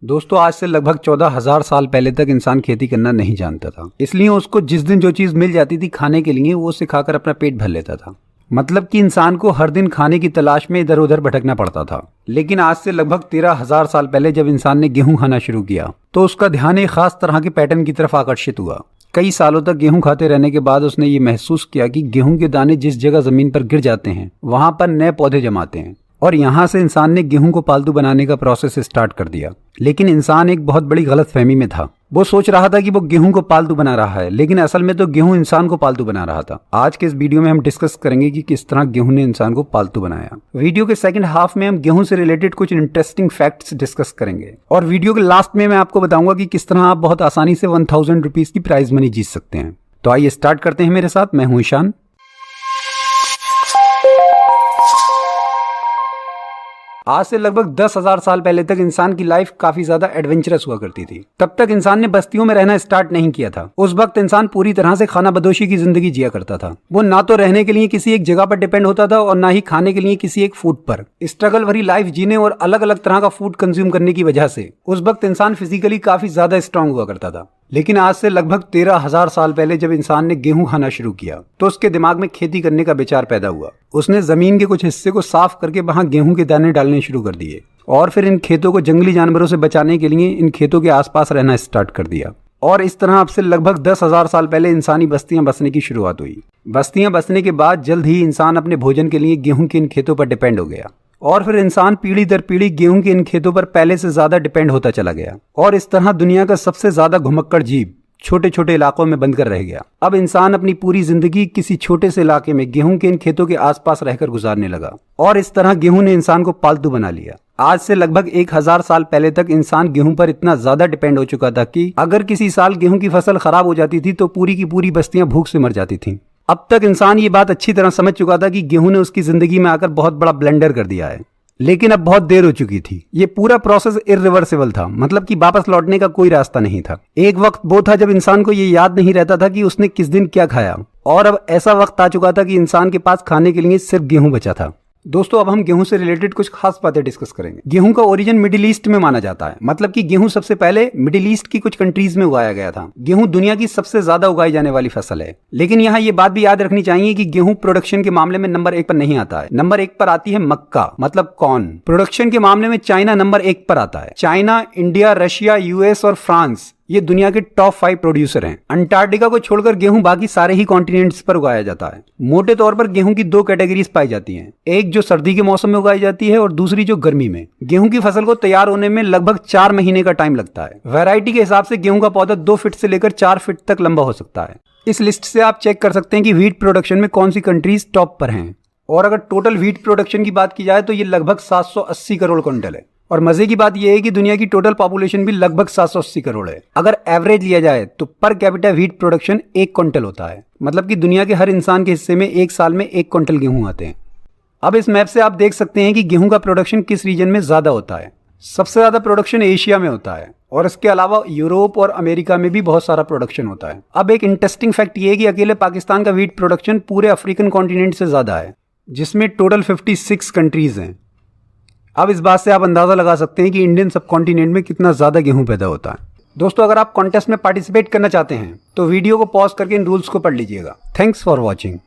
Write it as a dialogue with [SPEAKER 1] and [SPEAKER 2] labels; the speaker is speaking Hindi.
[SPEAKER 1] दोस्तों आज से लगभग 14,000 साल पहले तक इंसान खेती करना नहीं जानता था, इसलिए उसको जिस दिन जो चीज मिल जाती थी खाने के लिए वो उसे खाकर अपना पेट भर लेता था। मतलब कि इंसान को हर दिन खाने की तलाश में इधर उधर भटकना पड़ता था। लेकिन आज से लगभग 13,000 साल पहले जब इंसान ने गेहूं खाना शुरू किया तो उसका ध्यान एक खास तरह के पैटर्न की तरफ आकर्षित हुआ। कई सालों तक गेहूं खाते रहने के बाद उसने ये महसूस किया कि गेहूं के दाने जिस जगह जमीन पर गिर जाते हैं वहां पर नए पौधे जमाते हैं, और यहाँ से इंसान ने गेहूं को पालतू बनाने का प्रोसेस स्टार्ट कर दिया। लेकिन इंसान एक बहुत बड़ी गलतफहमी में था। वो सोच रहा था कि वो गेहूं को पालतू बना रहा है, लेकिन असल में तो गेहूं इंसान को पालतू बना रहा था। आज के इस वीडियो में हम डिस्कस करेंगे कि किस तरह गेहूं ने इंसान को पालतू बनाया। वीडियो के सेकंड हाफ में हम गेहूं से रिलेटेड कुछ इंटरेस्टिंग फैक्ट्स डिस्कस करेंगे, और वीडियो के लास्ट में मैं आपको बताऊंगा कि किस तरह आप बहुत आसानी से 1000 रुपीज की प्राइज मनी जीत सकते हैं। तो आइए स्टार्ट करते हैं मेरे साथ। मैं हूं ईशान। आज से लगभग 10,000 साल पहले तक इंसान की लाइफ काफी ज्यादा एडवेंचरस हुआ करती थी। तब तक इंसान ने बस्तियों में रहना स्टार्ट नहीं किया था। उस वक्त इंसान पूरी तरह से खाना बदोशी की जिंदगी जिया करता था। वो ना तो रहने के लिए किसी एक जगह पर डिपेंड होता था और ना ही खाने के लिए किसी एक फूड पर। स्ट्रगल भरी लाइफ जीने और अलग अलग तरह का फूड कंज्यूम करने की वजह से उस वक्त इंसान फिजिकली काफी ज्यादा स्ट्रांग हुआ करता था। लेकिन आज से लगभग 13,000 साल पहले जब इंसान ने गेहूं खाना शुरू किया तो उसके दिमाग में खेती करने का विचार पैदा हुआ। उसने जमीन के कुछ हिस्से को साफ करके वहां गेहूं के दाने डालने शुरू कर दिए, और फिर इन खेतों को जंगली जानवरों से बचाने के लिए इन खेतों के आसपास रहना स्टार्ट कर दिया। और इस तरह अब से लगभग 10,000 साल पहले इंसानी बस्तियां बसने की शुरुआत हुई। बस्तियां बसने के बाद जल्द ही इंसान अपने भोजन के लिए गेहूं के इन खेतों पर डिपेंड हो गया, और फिर इंसान पीढ़ी दर पीढ़ी गेहूं के इन खेतों पर पहले से ज्यादा डिपेंड होता चला गया, और इस तरह दुनिया का सबसे ज्यादा घुमक्कड़ जीव छोटे छोटे इलाकों में बंद कर रह गया। अब इंसान अपनी पूरी जिंदगी किसी छोटे से इलाके में गेहूं के इन खेतों के आसपास रहकर गुजारने लगा, और इस तरह गेहूं ने इंसान को पालतू बना लिया। आज से लगभग 1000 साल पहले तक इंसान गेहूं पर इतना ज्यादा डिपेंड हो चुका था कि अगर किसी साल गेहूं की फसल खराब हो जाती थी तो पूरी की पूरी बस्तियां भूख से मर जाती थीं। अब तक इंसान ये बात अच्छी तरह समझ चुका था कि गेहूं ने उसकी जिंदगी में आकर बहुत बड़ा ब्लेंडर कर दिया है। लेकिन अब बहुत देर हो चुकी थी। ये पूरा प्रोसेस इरिवर्सिबल था, मतलब कि वापस लौटने का कोई रास्ता नहीं था। एक वक्त वो था जब इंसान को ये याद नहीं रहता था कि उसने किस दिन क्या खाया, और अब ऐसा वक्त आ चुका था कि इंसान के पास खाने के लिए सिर्फ गेहूं बचा था। दोस्तों अब हम गेहूं से रिलेटेड कुछ खास बातें डिस्कस करेंगे। गेहूं का ओरिजिन मिडिल ईस्ट में माना जाता है, मतलब कि गेहूं सबसे पहले मिडिल ईस्ट की कुछ कंट्रीज में उगाया गया था। गेहूं दुनिया की सबसे ज्यादा उगाई जाने वाली फसल है। लेकिन यहाँ ये बात भी याद रखनी चाहिए कि गेहूं प्रोडक्शन के मामले में नंबर 1 पर नहीं आता है। नंबर 1 पर आती है मक्का, मतलब कॉर्न। प्रोडक्शन के मामले में चाइना नंबर 1 पर आता है। चाइना, इंडिया, रशिया, यूएस और फ्रांस ये दुनिया के टॉप 5 प्रोड्यूसर हैं। अंटार्कटिका को छोड़कर गेहूं बाकी सारे ही कॉन्टिनेंट्स पर उगाया जाता है। मोटे तौर पर गेहूं की 2 कैटेगरीज पाई जाती हैं, एक जो सर्दी के मौसम में उगाई जाती है और दूसरी जो गर्मी में। गेहूं की फसल को तैयार होने में लगभग 4 महीने का टाइम लगता है। वैरायटी के हिसाब से गेहूं का पौधा 2 फीट से लेकर 4 फीट तक लंबा हो सकता है। इस लिस्ट से आप चेक कर सकते हैं कि व्हीट प्रोडक्शन में कौन सी कंट्रीज टॉप पर हैं। और अगर टोटल व्हीट प्रोडक्शन की बात की जाए तो ये लगभग 780 करोड़ क्विंटल है। और मजे की बात यह है कि दुनिया की टोटल पॉपुलेशन भी लगभग 780 करोड़ है। अगर एवरेज लिया जाए तो per capita wheat production 1 quintal होता है, मतलब कि दुनिया के हर इंसान के हिस्से में एक साल में 1 क्विंटल गेहूं आते हैं। अब इस मैप से आप देख सकते हैं कि गेहूं का प्रोडक्शन किस रीजन में ज्यादा होता है। सबसे ज्यादा प्रोडक्शन एशिया में होता है, और इसके अलावा यूरोप और अमेरिका में भी बहुत सारा प्रोडक्शन होता है। अब एक इंटरेस्टिंग फैक्ट ये है कि अकेले पाकिस्तान का व्हीट प्रोडक्शन पूरे अफ्रीकन कॉन्टिनेंट से ज्यादा है, जिसमें टोटल 56 कंट्रीज हैं। अब इस बात से आप अंदाजा लगा सकते हैं कि इंडियन सब कॉन्टिनेंट में कितना ज्यादा गेहूं पैदा होता है। दोस्तों अगर आप कॉन्टेस्ट में पार्टिसिपेट करना चाहते हैं तो वीडियो को पॉज करके इन रूल्स को पढ़ लीजिएगा। Thanks for watching.